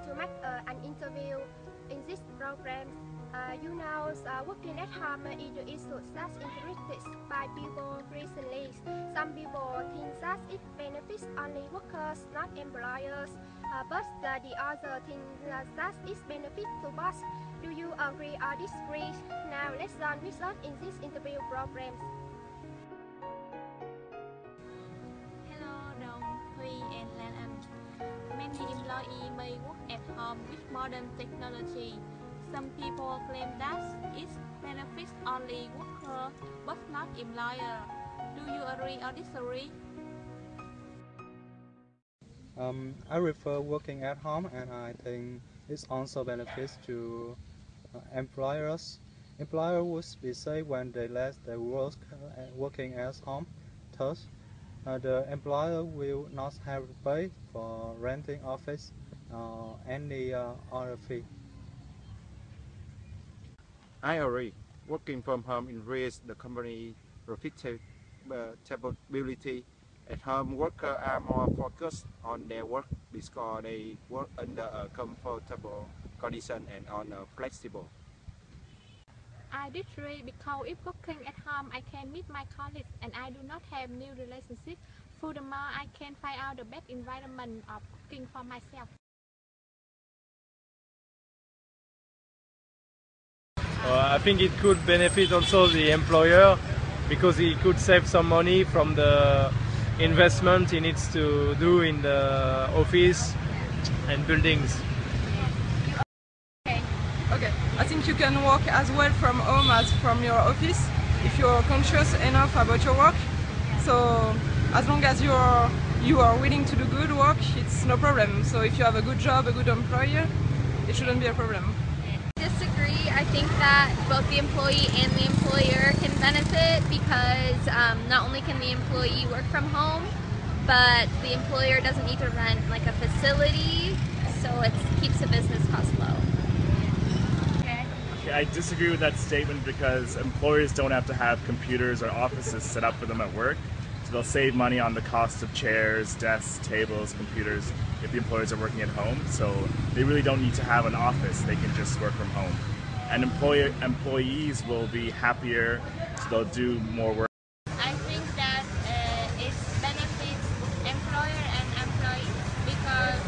to make an interview in this program. Working at home is the issue that's interested by people recently. Some people think that it benefits only workers, not employers. But the other think that it benefits to both. Do you agree or disagree? Now let's join with us in this interview program. Hello, Dong, Huy, and Lan. Many employees may work at home with modern technology. Some people claim that it benefits only workers but not employers. Do you agree or disagree? I prefer working at home, and I think it also benefits to employers. Employers would be safe when they let their working at home. Thus, the employer will not have to pay for renting office or any other fee. I agree. Working from home increases the company profitability. At home, workers are more focused on their work because they work under a comfortable condition and on a flexible. I disagree because if working at home, I can meet my colleagues and I do not have new relationships. Furthermore, I can find out the best environment of working for myself. I think it could benefit also the employer because he could save some money from the investment he needs to do in the office and buildings. Okay, I think you can work as well from home as from your office if you're conscious enough about your work. So as long as you are willing to do good work, it's no problem. So if you have a good job, a good employer, it shouldn't be a problem. Disagree. I think that both the employee and the employer can benefit because not only can the employee work from home, but the employer doesn't need to rent like a facility, so it keeps the business cost low. I disagree with that statement because employers don't have to have computers or offices set up for them at work. So they'll save money on the cost of chairs, desks, tables, computers if the employers are working at home. So they really don't need to have an office. They can just work from home. And employees will be happier, so they'll do more work. I think that it benefits employer and employee because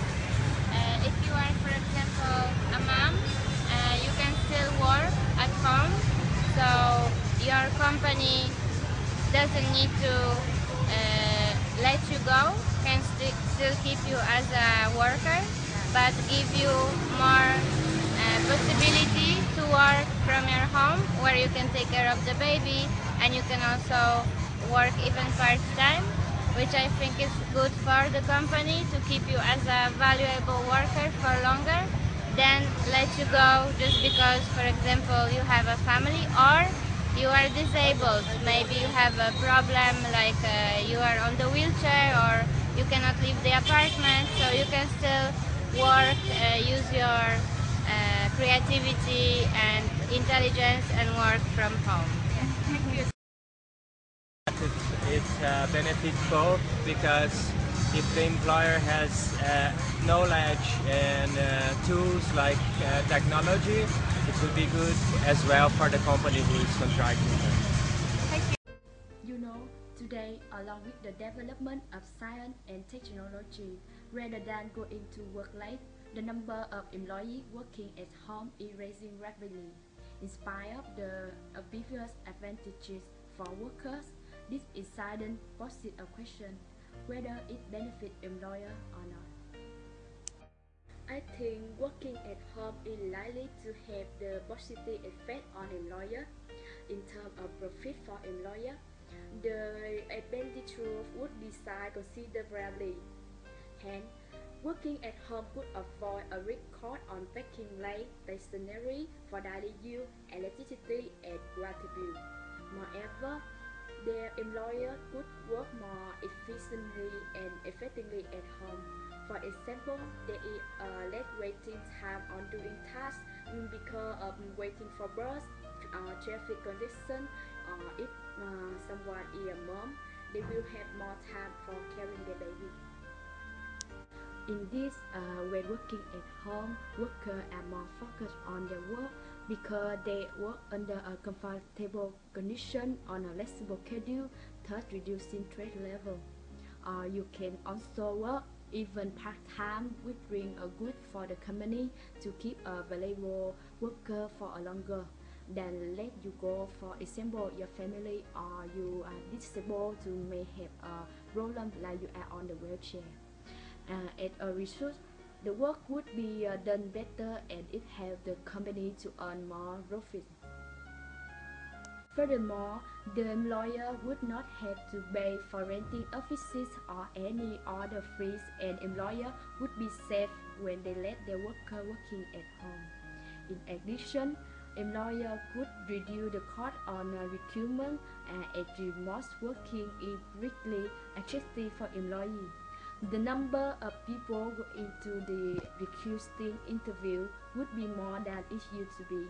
if you are, for example, a mom, you can still work at home, so your company doesn't need to let you go, can still keep you as a worker, but give you more possibility to work from your home where you can take care of the baby and you can also work even part-time, which I think is good for the company to keep you as a valuable worker for longer than let you go just because, for example, you have a family or you are disabled. Maybe you have a problem like you are on the wheelchair or you cannot leave the apartment, so you can still work, use your creativity and intelligence and work from home. It benefits both because if the employer has knowledge and tools like technology, it will be good as well for the company who is contracting them. You know, today, along with the development of science and technology, rather than going to work late, the number of employees working at home is rising rapidly. In spite of the obvious advantages for workers, this is sudden poses a question whether it benefits employer or not. I think working at home is likely to have the positive effect on employer. In terms of profit for employer, the advantages would be considerably. Hence, working at home could avoid a risk cost on packing late stationery for daily use, electricity, and water bill. Moreover, their employer could work more efficiently and effectively at home. For example, there is less waiting time on doing tasks because of waiting for bus, traffic congestion, or if someone is a mom, they will have more time for caring their baby. In this, when working at home, workers are more focused on their work because they work under a comfortable condition on a flexible schedule, thus reducing stress level. Or you can also work even part-time, which bring a good for the company to keep a valuable worker for a longer than let you go. For example, your family or you are disabled to may have a problem like you are on the wheelchair. As a result, the work would be done better and it helps the company to earn more profit. Furthermore, the employer would not have to pay for renting offices or any other fees, and employer would be safe when they let their worker working at home. In addition, employer could reduce the cost on recruitment as remote working is greatly attractive for employees. The number of people going to the recruiting interview would be more than it used to be.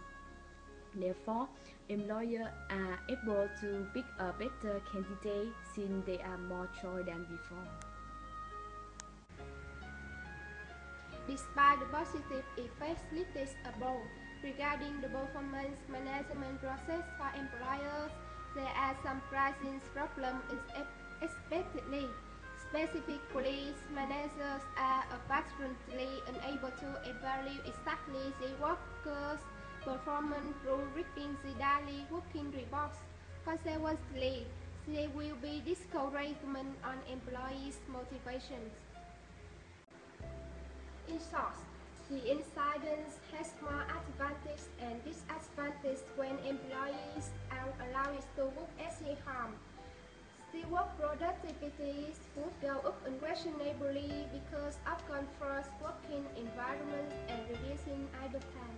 Therefore, employers are able to pick a better candidate since there are more choice than before. Despite the positive effects listed above regarding the performance management process for employers, there are some pricing problems expectedly. Specifically, managers are apparently unable to evaluate exactly the workers' performance through reading the daily working reports. Consequently, there will be discouragement on employees' motivations. In short, the incident has more advantages and disadvantages when employees are allowed to work at home. The work productivity would go up unquestionably because of comfort working environments and reducing idle time.